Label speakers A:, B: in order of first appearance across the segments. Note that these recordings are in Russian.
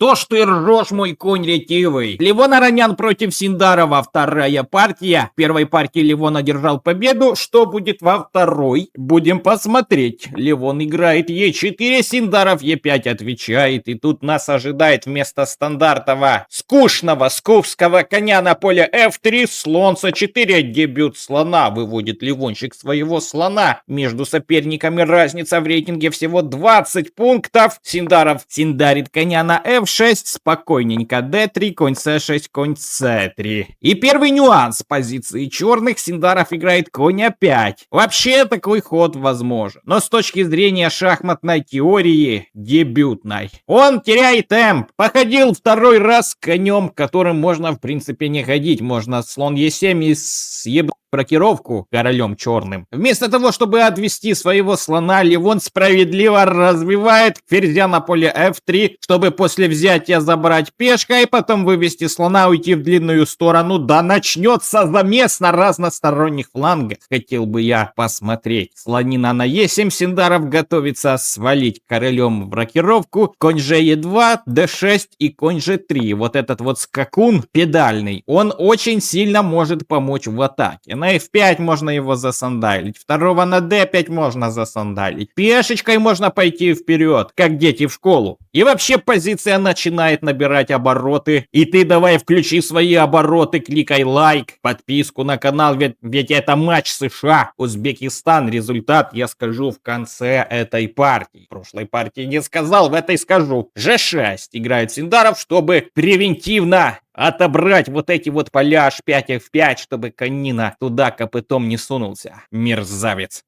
A: Что ж ты ржешь, мой конь ретивый? Левон Аронян против Синдарова. Вторая партия. В первой партии Левон одержал победу. Что будет во второй? Будем посмотреть. Левон играет Е4, Синдаров Е5 отвечает. И тут нас ожидает вместо стандартного скучного скуфского коня на поле F3 слон С4. Дебют слона. Выводит Левончик своего слона. Между соперниками разница в рейтинге всего 20 пунктов. Синдаров синдарит коня на F6. Спокойненько D3, конь C6, конь C3. И первый нюанс позиции черных. Синдаров играет конь А5. Вообще такой ход возможен. Но с точки зрения шахматной теории дебютной. Он теряет темп. Походил второй раз конем, которым можно в принципе не ходить. Можно слон Е7 и съебать рокировку королем черным. Вместо того, чтобы отвести своего слона, Левон справедливо развивает ферзя на поле F3, чтобы после взятия забрать пешкой, и потом вывести слона, уйти в длинную сторону. Да начнется замес на разносторонних флангах. Хотел бы я посмотреть. Слонина на Е7. Синдаров готовится свалить королем в рокировку. Конь Ж2, D6 и конь G3. Вот этот вот скакун педальный, он очень сильно может помочь в атаке. На F5 можно его засандалить. Второго на D5 можно засандалить. Пешечкой можно пойти вперед, как дети в школу. И вообще позиция начинает набирать обороты. И ты давай включи свои обороты, кликай лайк, подписку на канал, ведь это матч США-Узбекистан. Результат я скажу в конце этой партии. В прошлой партии не сказал, в этой скажу. G6 играет Синдаров, чтобы превентивно отобрать вот эти вот поля H5, F5, чтобы конина туда копытом не сунулся. Мерзавец.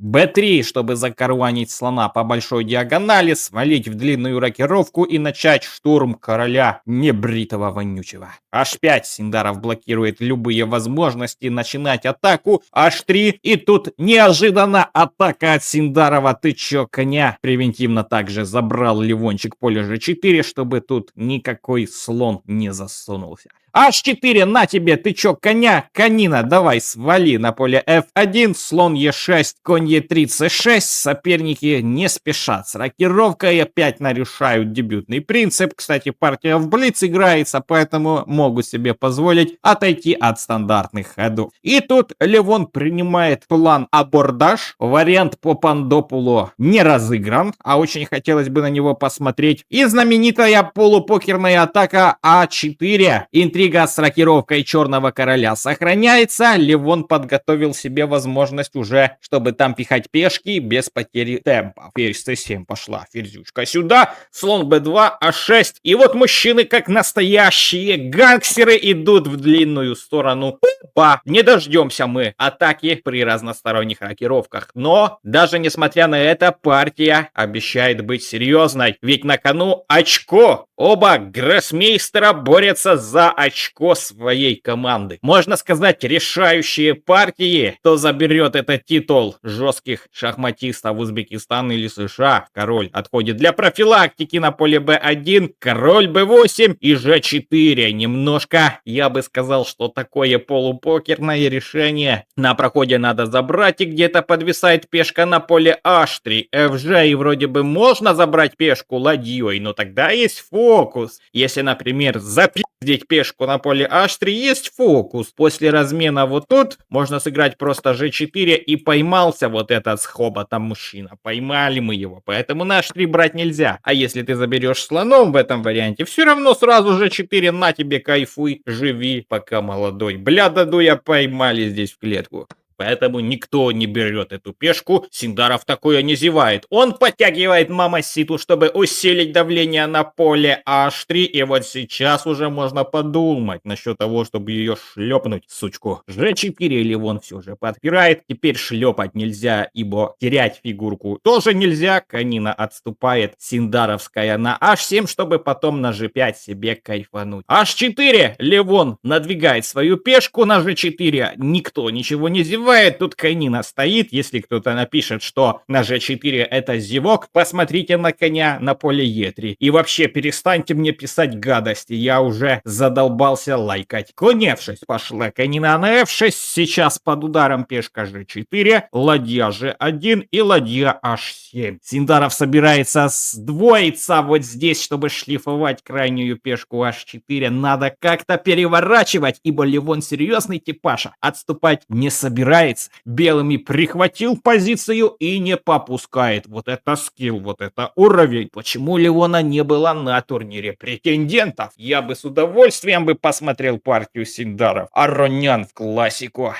A: Б3, чтобы закарванить слона по большой диагонали, свалить в длинную рокировку и начать штурм короля небритого вонючего. H5 Синдаров блокирует любые возможности начинать атаку. H3, и тут неожиданно атака от Синдарова. Ты чё, коня? Превентивно также забрал Левончик поле G4, чтобы тут никакой слон не засунулся. H4, на тебе, ты чё, коня? Конина, давай, свали на поле F1, слон Е6, конь Е3, С6. Соперники не спешат с рокировкой, опять нарушают дебютный принцип. Кстати, партия в блиц играется, поэтому могут себе позволить отойти от стандартных ходов. И тут Левон принимает план абордаж. Вариант по Пандопулу не разыгран, а очень хотелось бы на него посмотреть. И знаменитая полупокерная атака А4. Интрига с рокировкой черного короля сохраняется. Левон подготовил себе возможность уже, чтобы там пихать пешки без потери темпа. Ферзь c7 пошла, ферзючка сюда, слон b2, а6. И вот мужчины, как настоящие гангстеры, идут в длинную сторону. Опа! Не дождемся мы атаки при разносторонних рокировках. Но даже несмотря на это, партия обещает быть серьезной. Ведь на кону очко. Оба гроссмейстера борются за очко своей команды. Можно сказать, решающие партии. Кто заберет этот титул жестких шахматистов Узбекистана или США? Король отходит для профилактики на поле b1, король b8 и g4. Немножко, я бы сказал, что такое полупокерное решение. На проходе надо забрать, и где-то подвисает пешка на поле h3, fg, и вроде бы можно забрать пешку ладьей, но тогда есть фокус. Если, например, запиздить пешку на поле h3, есть фокус. После размена вот тут можно сыграть просто g4, и поймался вот этот с хоботом мужчина. Поймали мы его, поэтому на h3 брать нельзя. А если ты заберешь слоном в этом варианте, все равно сразу g4, на тебе, кайфуй, живи, пока молодой. Бля, дадуя, поймали здесь в клетку. Поэтому никто не берет эту пешку. Синдаров такое не зевает. Он подтягивает мамаситу, чтобы усилить давление на поле h3. И вот сейчас уже можно подумать насчет того, чтобы ее шлепнуть, сучку. g4 Левон все же подпирает. Теперь шлепать нельзя, ибо терять фигурку тоже нельзя. Конина отступает. Синдаровская на h7, чтобы потом на g5 себе кайфануть. h4 Левон надвигает свою пешку на g4. Никто ничего не зевает. зевает, тут конина стоит. Если кто-то напишет, что на g4 это зевок, посмотрите на коня на поле e3. И вообще перестаньте мне писать гадости, я уже задолбался лайкать. Конь f6 пошла, конина на f6, сейчас под ударом пешка g4, ладья g1 и ладья h7. Синдаров собирается сдвоиться вот здесь, чтобы шлифовать крайнюю пешку h4. Надо как-то переворачивать, ибо Левон серьезный типаша. Отступать не собирается. Белыми прихватил позицию и не попускает. Вот это скилл, вот это уровень. Почему Левона не было на турнире претендентов? Я бы с удовольствием бы посмотрел партию Синдаров. Аронян в классику.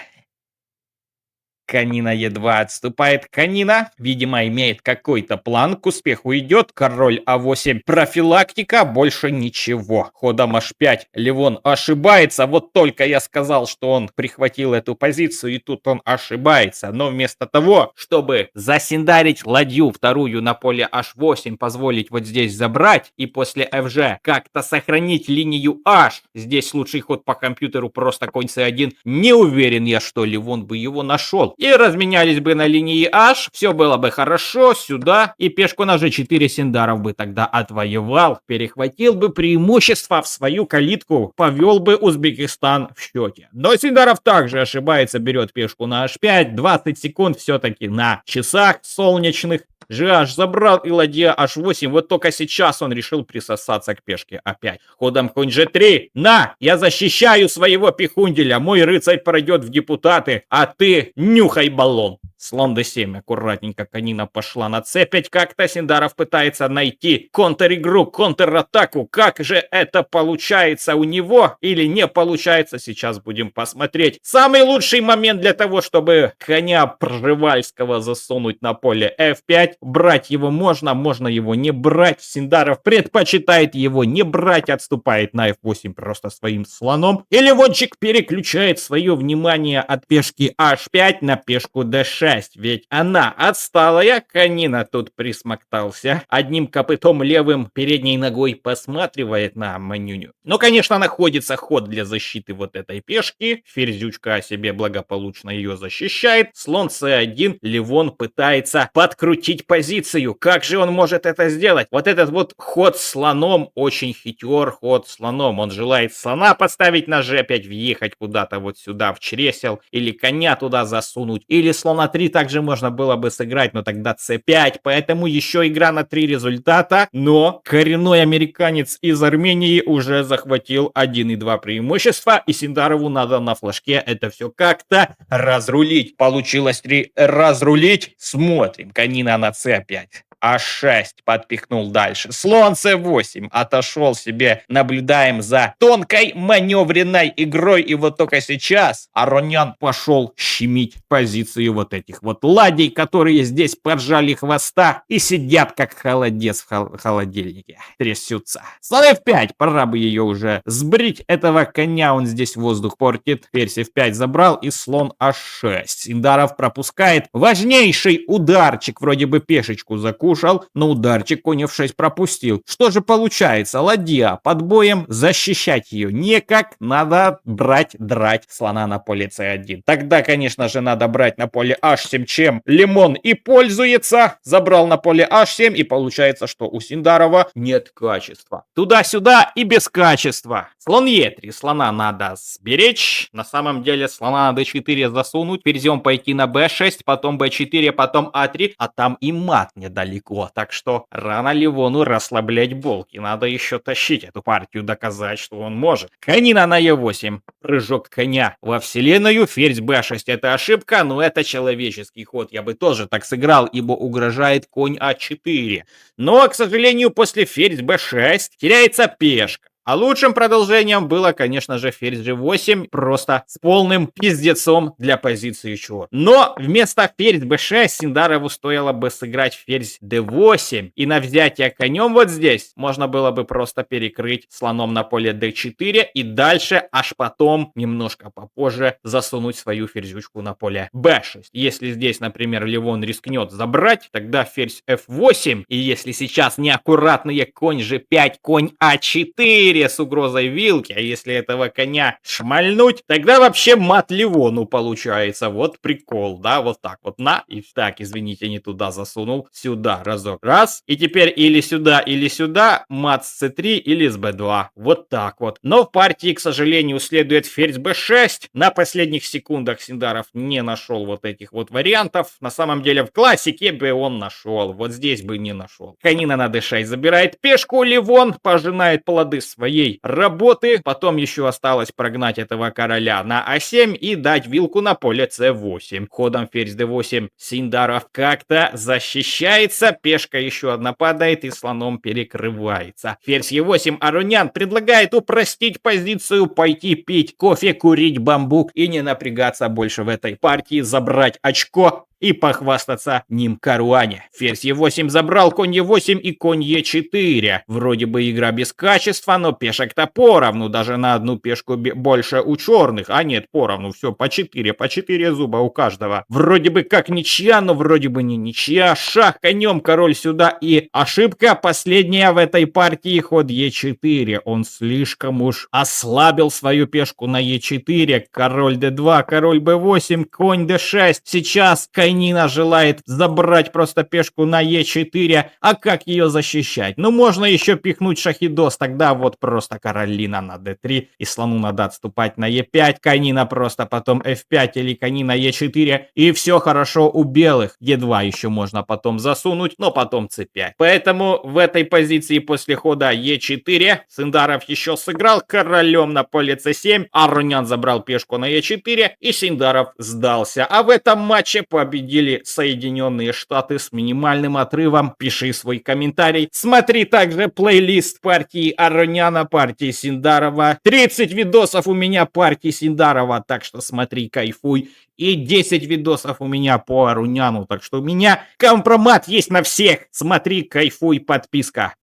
A: Конина Е2 отступает. Конина, видимо, имеет какой-то план, к успеху идет. Король А8. Профилактика, больше ничего. Ходом H5. Левон ошибается. Вот только я сказал, что он прихватил эту позицию, и тут он ошибается. Но вместо того, чтобы засиндарить ладью вторую на поле H8, позволить вот здесь забрать, и после FG как-то сохранить линию H. Здесь лучший ход по компьютеру просто конь C1. Не уверен я, что Левон бы его нашел. И разменялись бы на линии H, все было бы хорошо, сюда, и пешку на G4 Синдаров бы тогда отвоевал, перехватил бы преимущество в свою калитку, повел бы Узбекистан в счете. Но Синдаров также ошибается, берет пешку на H5, 20 секунд все-таки на часах солнечных. GH забрал и ладья H8, вот только сейчас он решил присосаться к пешке опять. Ходом конь G3. На, я защищаю своего пихунделя, мой рыцарь пройдет в депутаты, а ты нюхай баллон. Слон d7, аккуратненько конина пошла на c5, как-то Синдаров пытается найти контр-игру, контр-атаку, как же это получается у него или не получается, сейчас будем посмотреть. Самый лучший момент для того, чтобы коня Пржевальского засунуть на поле f5, брать его можно, можно его не брать, Синдаров предпочитает его не брать, отступает на f8 просто своим слоном, и Левончик переключает свое внимание от пешки h5 на пешку d6. Ведь она отсталая, конина тут присмоктался. Одним копытом левым передней ногой посматривает на манюню. Но, конечно, находится ход для защиты вот этой пешки. Ферзючка о себе благополучно ее защищает. Слон c1. Левон пытается подкрутить позицию. Как же он может это сделать? Вот этот вот ход слоном очень хитер. Ход слоном. Он желает слона подставить на g5, въехать куда-то вот сюда в чресел. Или коня туда засунуть. Или слона 3 также можно было бы сыграть, но тогда c5, поэтому еще игра на 3 результата, но коренной американец из Армении уже захватил 1 и 2 преимущества, и Синдарову надо на флажке это все как-то разрулить. Получилось 3 разрулить, смотрим, конина на c5. А6 подпихнул дальше. Слон c8 отошел себе. Наблюдаем за тонкой маневренной игрой. И вот только сейчас Аронян пошел щемить позицию вот этих вот ладей, которые здесь поджали хвоста и сидят как холодец в холодильнике. Трясутся. Слон f5. Пора бы ее уже сбрить. Этого коня он здесь воздух портит. Ферзь f5 забрал и слон а6. Синдаров пропускает важнейший ударчик. Вроде бы пешечку закушал. Но ударчик конь f6 пропустил. Что же получается? Ладья под боем, защищать ее никак. Надо драть слона на поле c1. Тогда, конечно же, надо брать на поле h7, чем Лимон и пользуется. Забрал на поле h7, и получается, что у Синдарова нет качества. Туда-сюда и без качества. Слон e3. Слона надо сберечь. На самом деле слона на d4 засунуть. Ферзем пойти на b6, потом b4, потом a3. А там и мат недалеко. Так что рано Левону расслаблять булки. Надо еще тащить эту партию, доказать, что он может. Конина на e8. Прыжок коня во вселенную. Ферзь b6 это ошибка, но это человеческий ход. Я бы тоже так сыграл, ибо угрожает конь а4. Но, к сожалению, после ферзь b6 теряется пешка. А лучшим продолжением было, конечно же, ферзь g8, просто с полным пиздецом для позиции черт. Но вместо ферзь b6 Синдарову стоило бы сыграть ферзь d8. И на взятие конем вот здесь можно было бы просто перекрыть слоном на поле d4 и дальше, аж потом, немножко попозже, засунуть свою ферзючку на поле b6. Если здесь, например, Левон рискнет забрать, тогда ферзь f8. И если сейчас неаккуратные конь g5, конь a4, Е4 с угрозой вилки, а если этого коня шмальнуть, тогда вообще мат Левону получается. Вот прикол, да, вот так вот, на, и так, извините, не туда засунул, сюда разок, раз, и теперь или сюда, мат с c3 или с b2, вот так вот. Но в партии, к сожалению, следует ферзь b6, на последних секундах Синдаров не нашел вот этих вот вариантов, на самом деле в классике бы он нашел, вот здесь бы не нашел. Конина на d6 забирает пешку, Левон пожинает плоды своей работы, потом еще осталось прогнать этого короля на а7 и дать вилку на поле c8. Ходом ферзь d8 Синдаров как-то защищается, пешка еще одна падает и слоном перекрывается. Ферзь e8 Арунян предлагает упростить позицию, пойти пить кофе, курить бамбук и не напрягаться больше в этой партии, забрать очко и похвастаться ним Каруане. Ферзь e8 забрал, конь e8 и конь e4. Вроде бы игра без качества, но пешек-то поровну, даже на одну пешку больше у черных. А нет, поровну, все по 4 зуба у каждого. Вроде бы как ничья, но вроде бы не ничья. Шах конем, король сюда и ошибка последняя в этой партии, ход e4. Он слишком уж ослабил свою пешку на e4. Король d2, король b8, конь d6. Сейчас Конина желает забрать просто пешку на e4, а как ее защищать? Ну, можно еще пихнуть шахидос, тогда вот просто Каролина на d3, и слону надо отступать на e5, Конина просто потом f5 или Конина e4, и все хорошо у белых. e2 еще можно потом засунуть, но потом c5. Поэтому в этой позиции после хода e4 Синдаров еще сыграл королем на поле c7, Арунян забрал пешку на e4, и Синдаров сдался. А в этом матче победили Соединенные Штаты с минимальным отрывом. Пиши свой комментарий. Смотри также плейлист партии Аруняна, партии Синдарова. 30 видосов у меня партии Синдарова, так что смотри, кайфуй. И 10 видосов у меня по Аруняну, так что у меня компромат есть на всех. Смотри, кайфуй, подписка.